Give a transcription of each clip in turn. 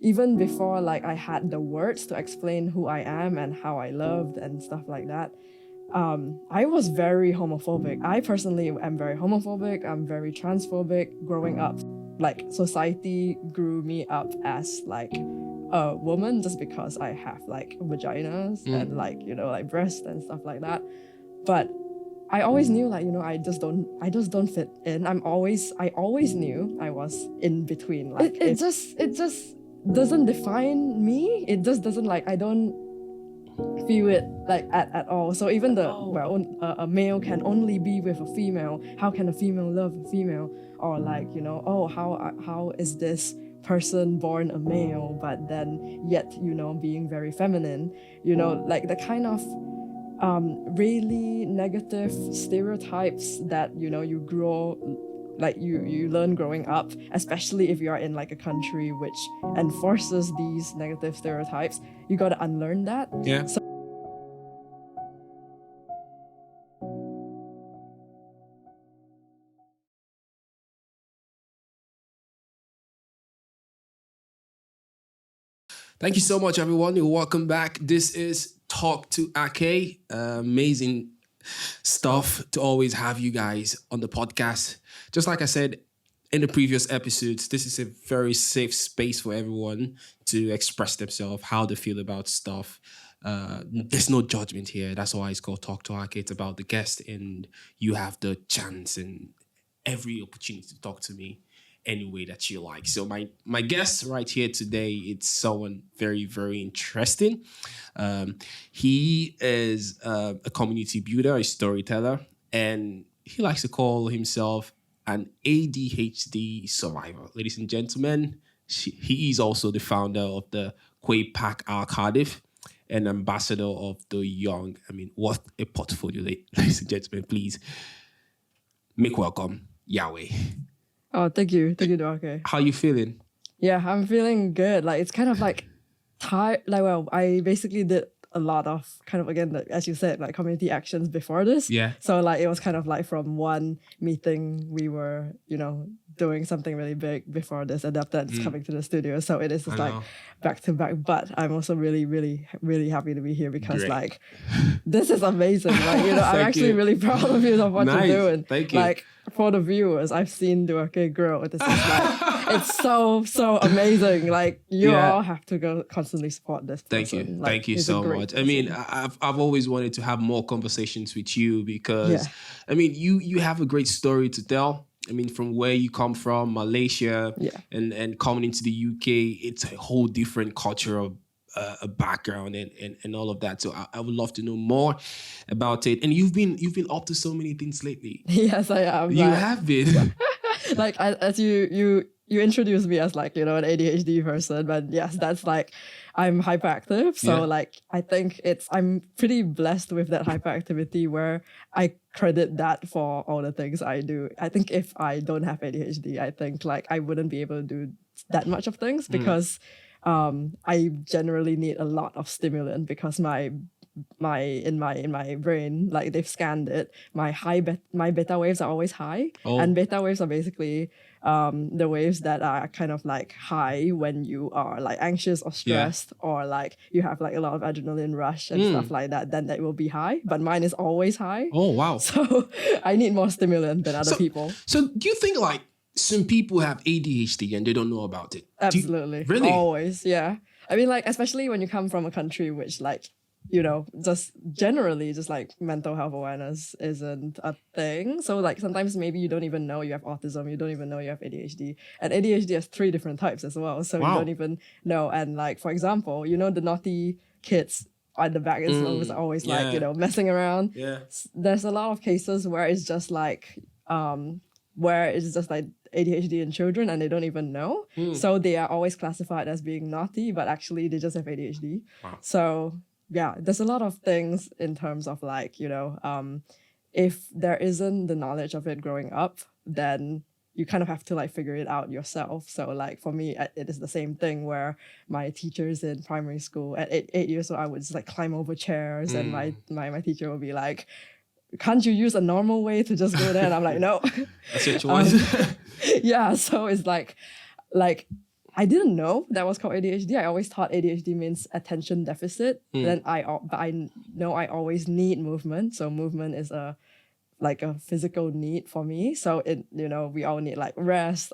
even before like I had the words to explain who I am and how I loved and stuff like that, I was very homophobic. I personally am very homophobic. I'm very transphobic growing up. Like society grew me up as like a woman just because I have like vaginas and like, you know, like breasts and stuff like that. But I always knew like, you know, I just don't fit in. I always knew I was in between. Like it just doesn't define me. It just doesn't like, I don't feel it like at all. So even a male can only be with a female. How can a female love a female? Or like, you know, how is this person born a male but then yet, you know, being very feminine, you know, like the kind of really negative stereotypes that, you know, you learn growing up, especially if you are in like a country which enforces these negative stereotypes. You got to unlearn that. Yeah. Thank you so much, everyone. Welcome back. This is Talk to Ake. Amazing stuff to always have you guys on the podcast. Just like I said in the previous episodes, this is a very safe space for everyone to express themselves, how they feel about stuff. There's no judgment here. That's why it's called Talk to Ake. It's about the guest, and you have the chance and every opportunity to talk to me any way that you like. So my guest right here today, it's someone very, very interesting. He is a community builder, a storyteller, and he likes to call himself an ADHD survivor. Ladies and gentlemen, he is also the founder of the Quay Park Cardiff and ambassador of the young. I mean, what a portfolio, ladies and gentlemen. Please make welcome Jia Wei. Oh, thank you, Duake. How you feeling? Yeah, I'm feeling good. Like it's kind of like tired. Like, well, I basically did a lot of kind of, again, as you said, like community actions before this. Yeah. So like it was kind of like from one meeting we were, you know, doing something really big before this, and after that's coming to the studio. So it is just like back to back. But I'm also really, really, really happy to be here because like this is amazing. Like, you know, I'm actually really proud of you of what you're doing. Thank you. Like for the viewers, I've seen Duake grow. This is like it's so amazing. Like you all have to go constantly support this person. Thank you. Like, Thank you so much. I mean, I've always wanted to have more conversations with you because I mean, you have a great story to tell. I mean, from where you come from, Malaysia, and coming into the UK, it's a whole different cultural a background and all of that. So I would love to know more about it. And you've been up to so many things lately. Yes, I am. You have been. Like as you introduced me as like, you know, an ADHD person, but yes, that's like I'm hyperactive. So like I think I'm pretty blessed with that hyperactivity where I credit that for all the things I do. I think if I don't have ADHD, I think like I wouldn't be able to do that much of things because I generally need a lot of stimulant because my brain, like they've scanned it, my beta waves are always high. And beta waves are basically the waves that are kind of like high when you are like anxious or stressed or like you have like a lot of adrenaline rush and stuff like that, then that will be high, but mine is always high. Oh wow. So I need more stimulant than other people. So do you think like some people have ADHD and they don't know about it? Absolutely. Really? Always, yeah. I mean, like, especially when you come from a country which, like, you know, just generally just like mental health awareness isn't a thing. So like sometimes maybe you don't even know you have autism, you don't even know you have ADHD. And ADHD has 3 different types as well. So you don't even know. And like, for example, you know, the naughty kids at the back is always like, you know, messing around. Yeah. There's a lot of cases where it's just like ADHD in children and they don't even know. So they are always classified as being naughty, but actually they just have ADHD. Wow. So yeah, there's a lot of things in terms of like, you know, if there isn't the knowledge of it growing up, then you kind of have to like figure it out yourself. So like for me, it is the same thing where my teachers in primary school at 8 years old, I would just like climb over chairs and my teacher would be like, can't you use a normal way to just go there? And I'm like, no. That's your choice. Yeah, so it's like I didn't know that was called ADHD. I always thought ADHD means attention deficit. But I know I always need movement. So movement is a physical need for me. So we all need like rest,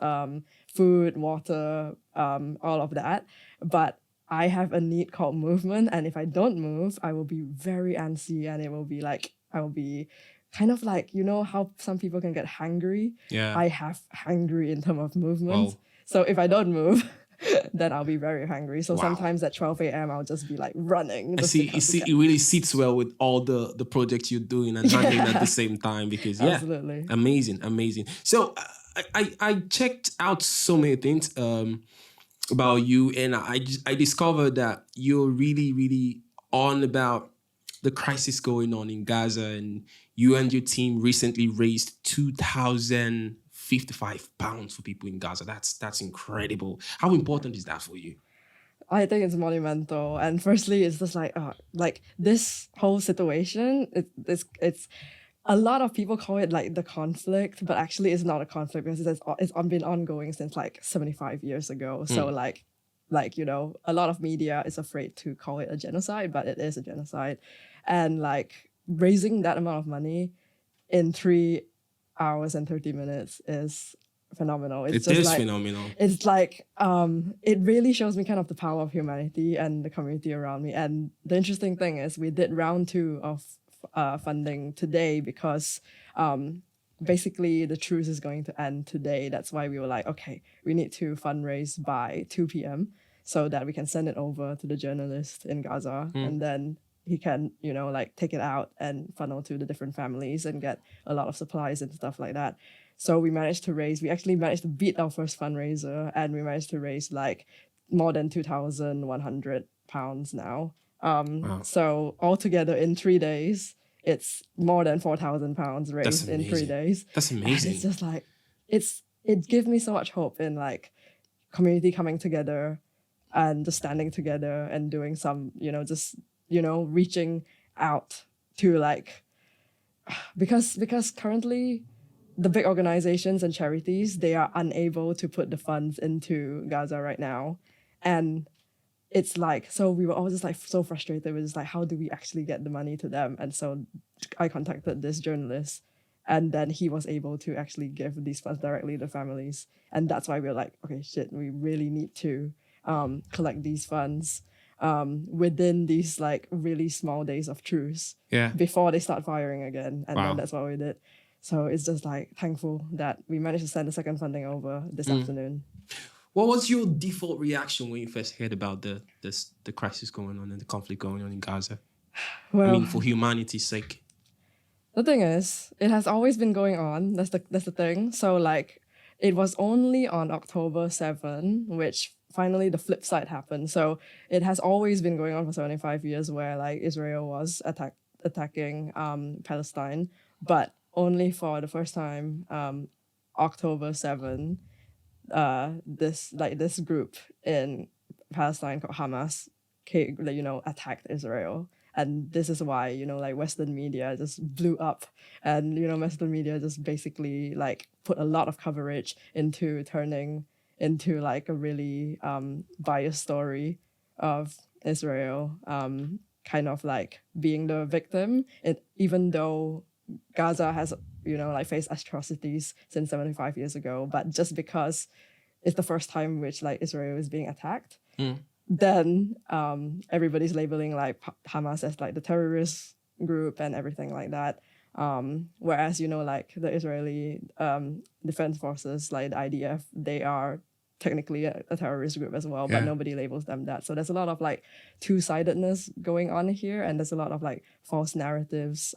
food, water, all of that. But I have a need called movement, and if I don't move, I will be very antsy, and it will be like I will be kind of like, how some people can get hangry. Yeah. I have hangry in terms of movement. Whoa. So if I don't move, then I'll be very hungry. So Wow. sometimes at 12 a.m. I'll just be like running. I see. It really sits well with all the projects you're doing and handling at the same time, because Absolutely. amazing. So I checked out so many things about you, and I discovered that you're really on about the crisis going on in Gaza, and you and your team recently raised £2,055 for people in Gaza. That's incredible. How important is that for you? I think it's monumental. And firstly, it's just like this whole situation, it's a lot of people call it like the conflict, but actually it's not a conflict because it's been ongoing since like 75 years ago. So like a lot of media is afraid to call it a genocide, but it is a genocide. And like raising that amount of money in 3 hours and 30 minutes is phenomenal. It is phenomenal. It's like it really shows me kind of the power of humanity and the community around me. And the interesting thing is we did round 2 of funding today because basically the truce is going to end today. That's why we were like, okay, we need to fundraise by 2 p.m. so that we can send it over to the journalist in Gaza, and then he can, like take it out and funnel to the different families and get a lot of supplies and stuff like that. So we actually managed to beat our first fundraiser, and we managed to raise like more than £2,100 now. Wow. So altogether in 3 days, it's more than £4,000 raised in 3 days. That's amazing. And it's just like, it gives me so much hope in like community coming together and just standing together and doing some, reaching out to like, because currently the big organizations and charities, they are unable to put the funds into Gaza right now. And it's like, so we were all just like so frustrated with just like, how do we actually get the money to them? And so I contacted this journalist, and then he was able to actually give these funds directly to families. And that's why we were like, okay, shit, we really need to collect these funds within these like really small days of truce before they start firing again. And then that's what we did. So it's just like thankful that we managed to send the second funding over this afternoon. What was your default reaction when you first heard about the crisis going on and the conflict going on in Gaza? Well, I mean, for humanity's sake. The thing is, it has always been going on. That's the thing. So like, it was only on October 7, which finally the flip side happened. So it has always been going on for 75 years, where like Israel was attacking Palestine, but only for the first time, October 7, this group in Palestine called Hamas, attacked Israel. And this is why, like Western media just blew up, and, Western media just basically like put a lot of coverage into turning into like a really biased story of Israel, kind of like being the victim, even though Gaza has, faced atrocities since 75 years ago, but just because it's the first time which like Israel is being attacked, then everybody's labeling like Hamas as like the terrorist group and everything like that. Whereas, like the Israeli defense forces, like the IDF, they are technically a terrorist group as well, but nobody labels them that. So there's a lot of like two-sidedness going on here, and there's a lot of like false narratives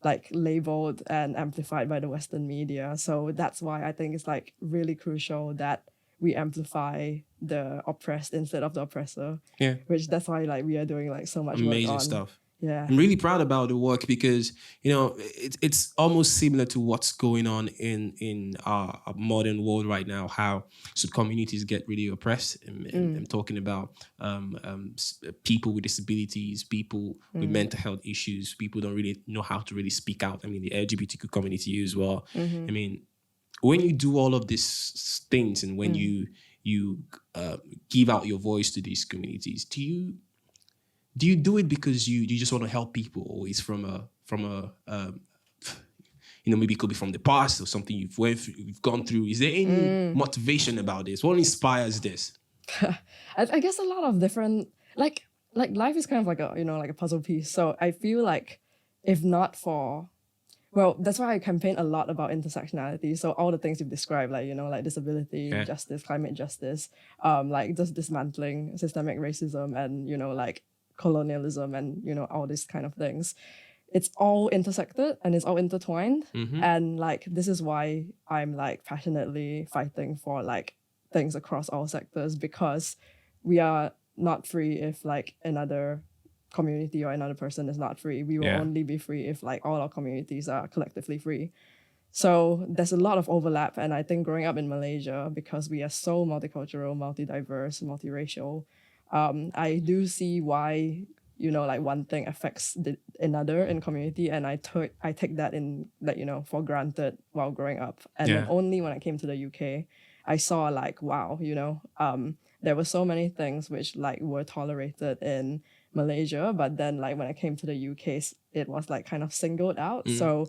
like labeled and amplified by the Western media. So that's why I think it's like really crucial that we amplify the oppressed instead of the oppressor. Yeah. Which that's why like we are doing like so much amazing work on. Stuff. Yeah. I'm really proud about the work because, it's almost similar to what's going on in our modern world right now, how sub-communities get really oppressed. I'm talking about people with disabilities, people with mental health issues, people don't really know how to really speak out. I mean, the LGBTQ community as well. I mean, when you do all of these things and when you you give out your voice to these communities. Do you do it because you just want to help people, or it's from a maybe it could be from the past or something you've gone through? Is there any motivation about this? What inspires this? I guess a lot of different, like life is kind of like a like a puzzle piece. So I feel like if not for, well, that's why I campaign a lot about intersectionality. So all the things you've described, like like disability, justice, climate justice, like just dismantling systemic racism and like colonialism and all these kind of things. It's all intersected and it's all intertwined. And like this is why I'm like passionately fighting for like things across all sectors, because we are not free if like another community or another person is not free. We will only be free if like all our communities are collectively free. So there's a lot of overlap, and I think growing up in Malaysia, because we are so multicultural, multi-diverse, multiracial, I do see why like one thing affects another in community, and I take that in like for granted while growing up. And then only when I came to the UK, I saw like wow, there were so many things which like were tolerated in Malaysia, but then like when I came to the UK, it was like kind of singled out. So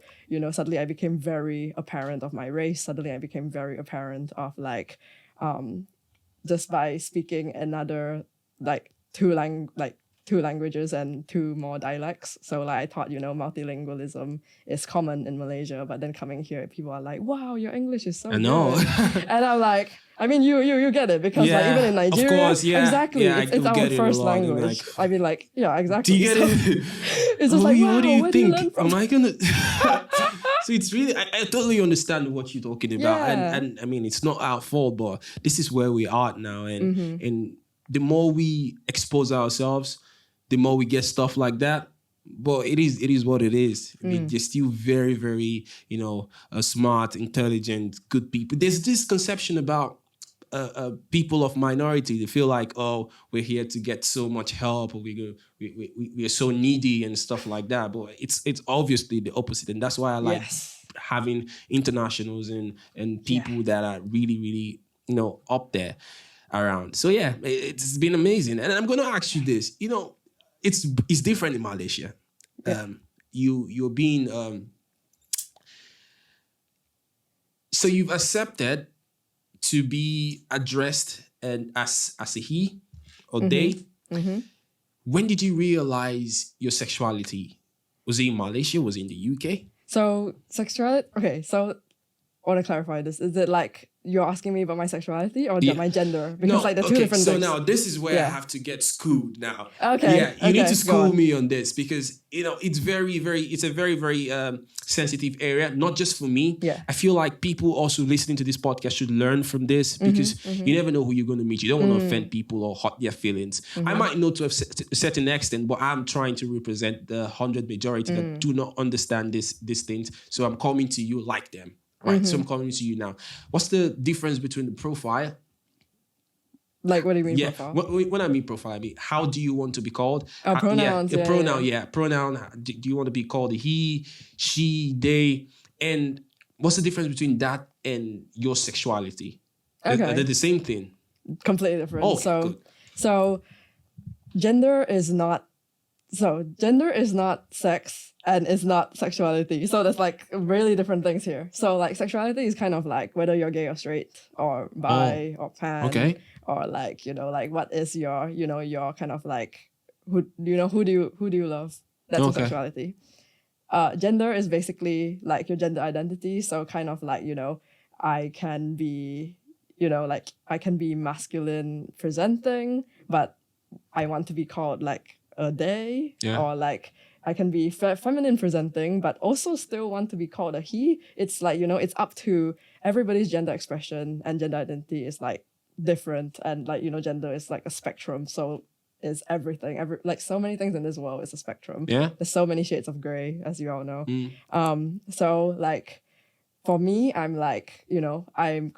suddenly I became very apparent of my race. Suddenly I became very apparent of like just by speaking another like two languages and two more dialects. So like I thought, multilingualism is common in Malaysia, but then coming here, people are like, wow, your English is so I know. good. And I'm like, I mean, you get it, because like even in Nigeria, of course, exactly, it's our first language. I mean, like, yeah, exactly. Do you get it? It's just like, wow, what do you where think? do you learn from? Am I gonna? So it's really, I totally understand what you're talking about, and I mean, it's not our fault, but this is where we are now, and the more we expose ourselves, the more we get stuff like that. But it is what it is. I mean, they're still very, very, smart, intelligent, good people. There's this conception about people of minority. They feel like, oh, we're here to get so much help, or we are so needy and stuff like that. But it's obviously the opposite, and that's why I like having internationals and people that are really, really, up there around. So yeah, it's been amazing. And I'm going to ask you this. It's different in Malaysia. You're being so you've accepted to be addressed and as a he or they. When did you realize your sexuality? Was it in Malaysia? Was it in the UK? So sexuality. Okay, so I want to clarify this. Is it like you're asking me about my sexuality or my gender? Because like the two different things. So now this is where I have to get schooled now. Okay. Yeah, you need to school me on this, because it's it's a very, very sensitive area, not just for me. Yeah. I feel like people also listening to this podcast should learn from this, because you never know who you're going to meet. You don't want to offend people or hurt their feelings. I might know to a certain extent, but I'm trying to represent the 100 majority that do not understand these things. So I'm coming to you like them. Right, so I'm coming to you now. What's the difference between the profile? Like, what do you mean profile? When I mean profile, I mean, how do you want to be called? Pronouns. Pronoun. Do you want to be called he, she, they? And what's the difference between that and your sexuality? Okay. Are they the same thing? Completely different. Oh, good. So gender is not sex and it's not sexuality. So there's like really different things here. So like sexuality is kind of like whether you're gay or straight or bi or pan, or like like what is your your kind of like who do you love? That's your sexuality. Gender is basically like your gender identity. So kind of like I can be like I can be masculine presenting, but I want to be called like a they, or like I can be feminine presenting, but also still want to be called a he. It's like, it's up to everybody's gender expression, and gender identity is like different. And like, gender is like a spectrum. So is everything. Like so many things in this world is a spectrum. Yeah. There's so many shades of gray, as you all know. So like for me, I'm like, I'm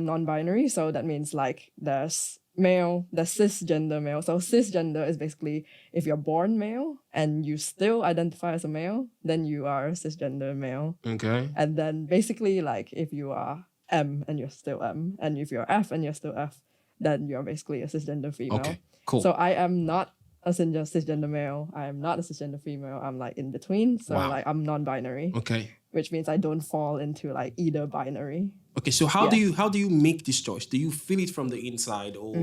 non-binary. So that means like there's male, there's cisgender male. So cisgender is basically if you're born male and you still identify as a male, then you are cisgender male. Okay. And then basically like if you are M and you're still M, and if you're F and you're still F, then you're basically a cisgender female. Okay, cool. So I am not a cisgender male. I am not a cisgender female. I'm like in between. So Wow. like I'm non-binary, Okay. which means I don't fall into like either binary. Okay. So how do you make this choice? Do you feel it from the inside, or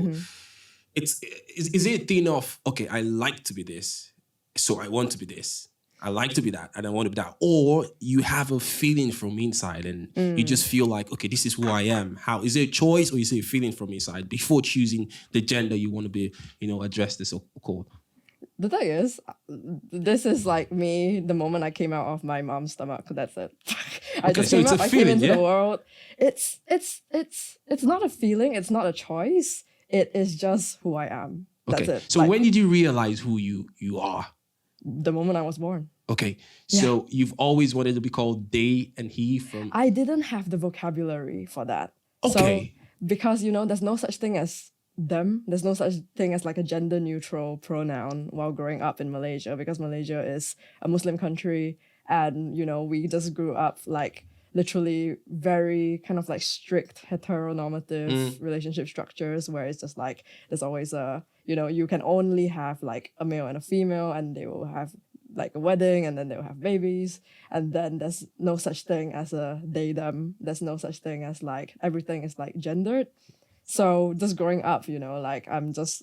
is it a thing of, okay, I like to be this, so I want to be this. I like to be that, and I want to be that. Or you have a feeling from inside, and you just feel like, okay, this is who I am. How is it a choice, or is it a feeling from inside before choosing the gender you want to be, addressed as or called? The thing is, this is like me the moment I came out of my mom's stomach. That's it. I just came out. I came into the world. It's not a feeling. It's not a choice. It is just who I am. That's it. So when did you realize who you are? The moment I was born. Okay. So you've always wanted to be called they and he from... I didn't have the vocabulary for that. Okay. So, because, there's no such thing as them. There's no such thing as like a gender neutral pronoun while growing up in Malaysia, because Malaysia is a Muslim country, and, we just grew up like literally very kind of like strict heteronormative relationship structures, where it's just like there's always you can only have like a male and a female, and they will have like a wedding, and then they'll have babies, and then there's no such thing as a they them. There's no such thing as like everything is like gendered. So just growing up, like I'm just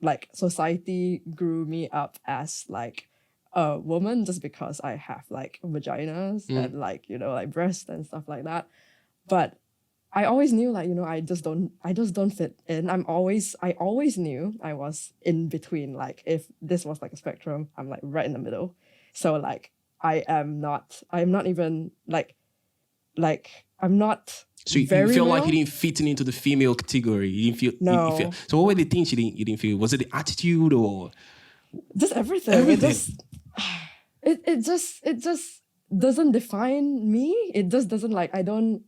like society grew me up as like a woman just because I have like vaginas and like like breasts and stuff like that. But I always knew like I just don't fit in. I always knew I was in between. Like if this was like a spectrum, I'm like right in the middle. So like I'm not even like I'm not. So you feel like you didn't fit into the female category. You didn't feel. No. You feel, so what were the things you didn't feel? Was it the attitude or just everything? It just doesn't define me. It just doesn't like I don't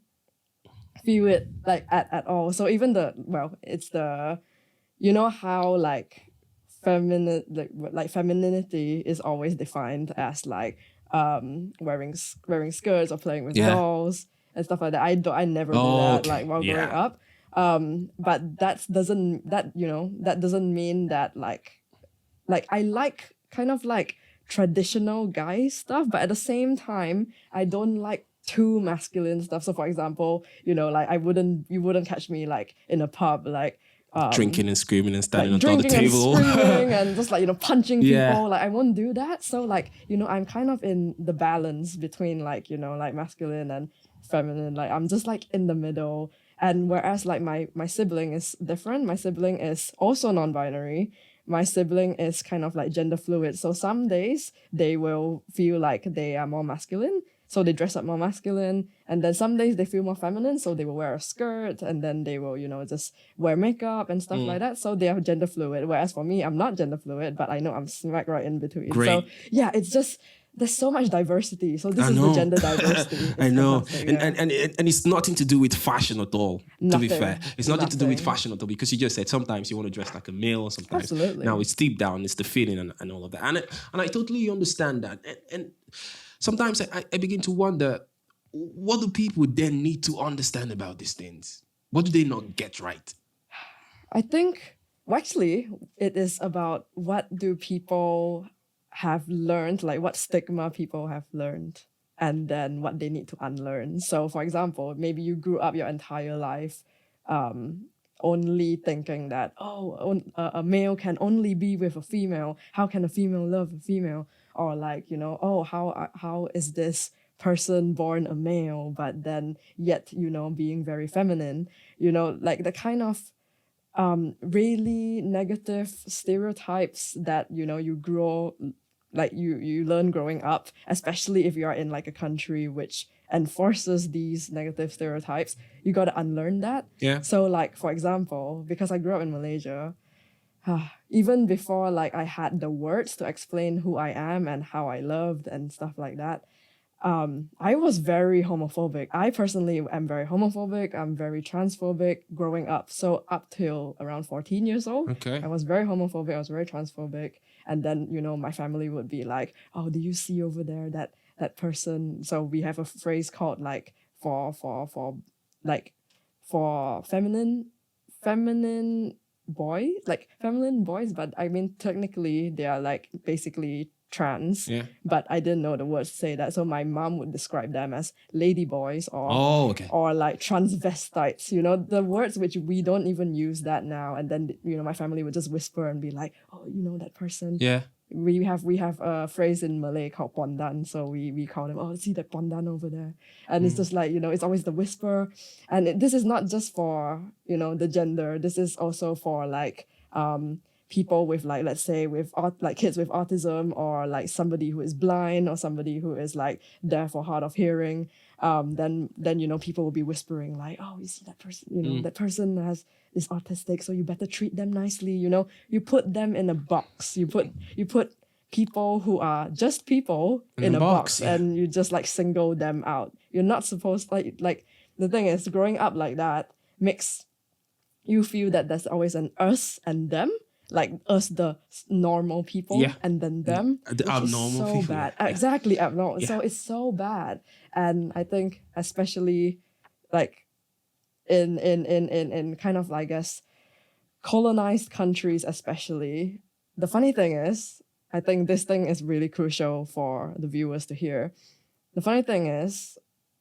feel it like at all. So even it's the how like feminine like femininity is always defined as like wearing skirts or playing with dolls and stuff like that. I never did that like while growing up. But that doesn't mean that like I like kind of like traditional guy stuff, but at the same time I don't like too masculine stuff. So for example, like you wouldn't catch me like in a pub like drinking and screaming and standing like on top of the table and screaming and just like punching people. Like I won't do that. So like I'm kind of in the balance between like like masculine and feminine. Like I'm just like in the middle. And whereas like my sibling is different. My sibling is also non-binary. My sibling is kind of like gender fluid. So some days they will feel like they are more masculine, so they dress up more masculine. And then some days they feel more feminine, so they will wear a skirt, and then they will, just wear makeup and stuff like that. So they are gender fluid. Whereas for me, I'm not gender fluid, but I know I'm smack right in between. Great. So yeah, it's just there's so much diversity. So this is the gender diversity. I know. And it's nothing to do with fashion at all, to be fair. It's nothing to do with fashion at all, because you just said sometimes you want to dress like a male, sometimes. Absolutely. Now it's deep down, it's the feeling and all of that. And I totally understand that. And sometimes I begin to wonder, what do people then need to understand about these things? What do they not get right? I think, actually, it is about what do people have learned, like what stigma people have learned, and then what they need to unlearn. So for example, maybe you grew up your entire life only thinking that, a male can only be with a female. How can a female love a female? Or like, how is this person born a male, but then yet, being very feminine? Like the kind of really negative stereotypes that, you grow, like you learn growing up, especially if you are in like a country which enforces these negative stereotypes. You got to unlearn that. Yeah. So like, for example, because I grew up in Malaysia, even before like I had the words to explain who I am and how I loved and stuff like that, I was very homophobic. I personally am very homophobic. I'm very transphobic growing up. So up till around 14 years old, Okay. I was very homophobic. I was very transphobic. And then, my family would be like, oh, do you see over there that person? So we have a phrase called like for feminine feminine feminine boys, but I mean technically they are like basically trans. Yeah. But I didn't know the words to say that, so my mom would describe them as lady boys Oh, okay. or like transvestites, you know, the words which we don't even use that now. And then, you know, my family would just whisper and be like, oh, you know, that person. Yeah. We have a phrase in Malay called pondan, so we call them, oh, see that pondan over there. And it's just like, you know, it's always the whisper. And this is not just for, you know, the gender, this is also for like people with like, let's say with like kids with autism, or like somebody who is blind, or somebody who is like deaf or hard of hearing. Then you know, people will be whispering like, oh, you see that person, you know, that person is autistic, so you better treat them nicely. You know, you put them in a box. You put people who are just people in a box, yeah. and you just like single them out. You're not supposed like the thing is, growing up like that makes you feel that there's always an us and them. Like us, the normal people, Yeah. and then them, The which abnormal is so people, bad. yeah. Exactly, abnormal. Yeah. So it's so bad, and I think especially like in kind of, I guess, colonized countries, especially. The funny thing is, I think this thing is really crucial for the viewers to hear. The funny thing is,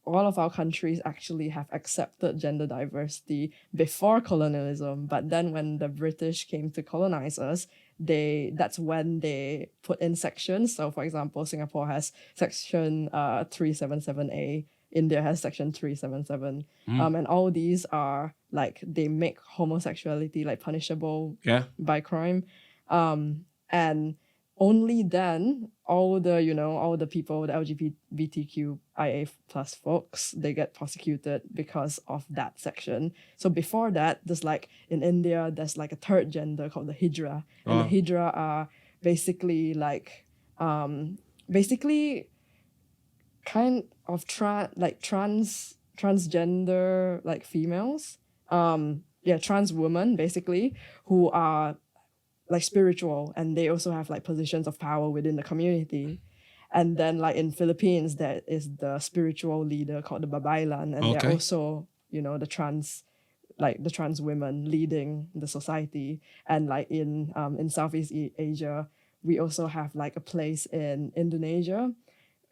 all of our countries actually have accepted gender diversity before colonialism, but then when the British came to colonize us, that's when they put in sections. So for example, Singapore has section 377A, India has section 377, and all these are like, they make homosexuality like punishable Yeah. by crime, and only then all the people, the LGBTQIA plus folks, they get prosecuted because of that section. So before that, there's like in India, there's like a third gender called the Hijra, and the Hijra are basically like basically kind of transgender like females, trans women basically, who are like spiritual, and they also have like positions of power within the community. And then like in Philippines, there is the spiritual leader called the Babaylan, and they're also, you know, the trans women leading the society. And like in Southeast Asia, we also have like a place in Indonesia.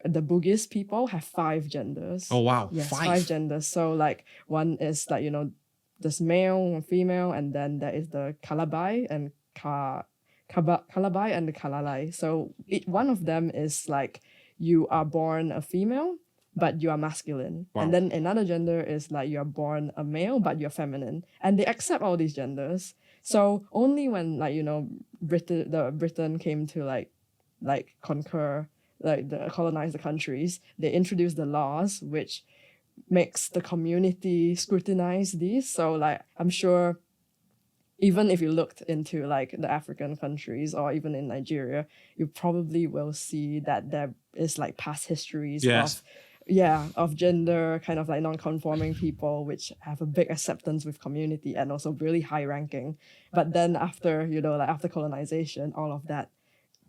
The Bugis people have 5 genders. Oh wow. Yes, 5. 5 genders. So like one is like, you know, this male and female, and then there is the Kalabay and Kalabay and the Kalalai. So one of them is like, you are born a female, but you are masculine. Wow. And then another gender is like, you are born a male, but you're feminine. And they accept all these genders. So only when like, you know, Britain came to like conquer, like colonize the countries, they introduced the laws which makes the community scrutinize these. So like, I'm sure even if you looked into like the African countries, or even in Nigeria, you probably will see that there is like past histories of gender kind of like non-conforming people, which have a big acceptance with community and also really high ranking. But then after, you know, like after colonization, all of that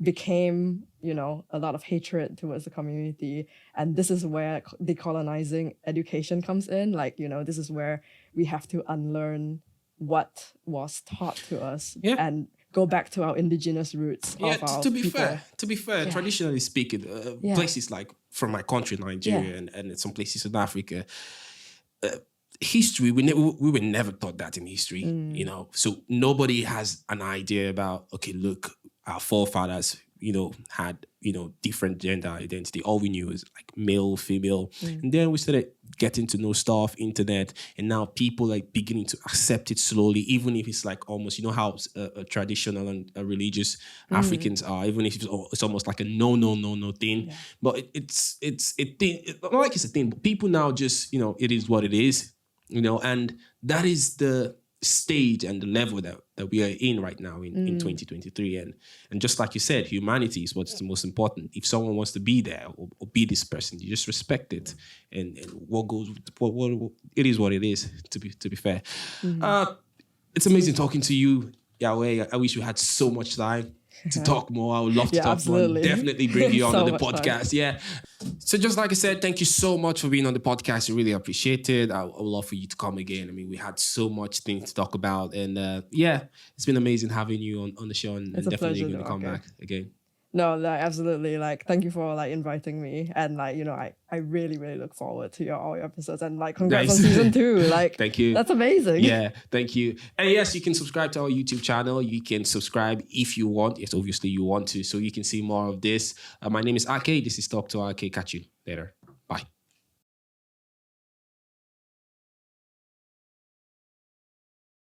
became, you know, a lot of hatred towards the community. And this is where decolonizing education comes in. Like, you know, this is where we have to unlearn what was taught to us and go back to our indigenous roots of our to be people. fair, traditionally speaking, places like from my country, Nigeria, and some places in Africa, history, we were never taught that in history, you know. So nobody has an idea about, okay, look, our forefathers, you know, had, you know, different gender identity. All we knew is like male, female. And then we started getting to know stuff, internet, and now people like beginning to accept it slowly, even if it's like almost, you know, how a traditional and religious Africans are, even if it's almost like a no thing. Yeah. But it's a thing. Not like it's a thing, but people now just, you know, it is what it is, you know, and that is the stage and the level that we are in right now in 2023. And just like you said, humanity is what's the most important. If someone wants to be there or be this person, you just respect it, and what goes what it is what it is, to be fair. It's amazing talking to you, Yahweh. I wish we had so much time. to talk more. I would love to Yeah, talk absolutely. more. Definitely bring you on So the much fun. podcast. Yeah. So just like I said, thank you so much for being on the podcast. I really appreciate it. I would love for you to come again. I mean, we had so much things to talk about. And yeah, it's been amazing having you on the show. And It's a definitely pleasure, going to come okay. back again. No, like, absolutely. Like, thank you for like inviting me, and like, I really, really look forward to all your episodes, and like, congrats Nice. on season 2. Like, Thank you. That's amazing. Yeah, thank you. And yes, you can subscribe to our YouTube channel. You can subscribe if you want. Yes, obviously you want to, so you can see more of this. My name is Ake. This is Talk to Ake. Catch you later.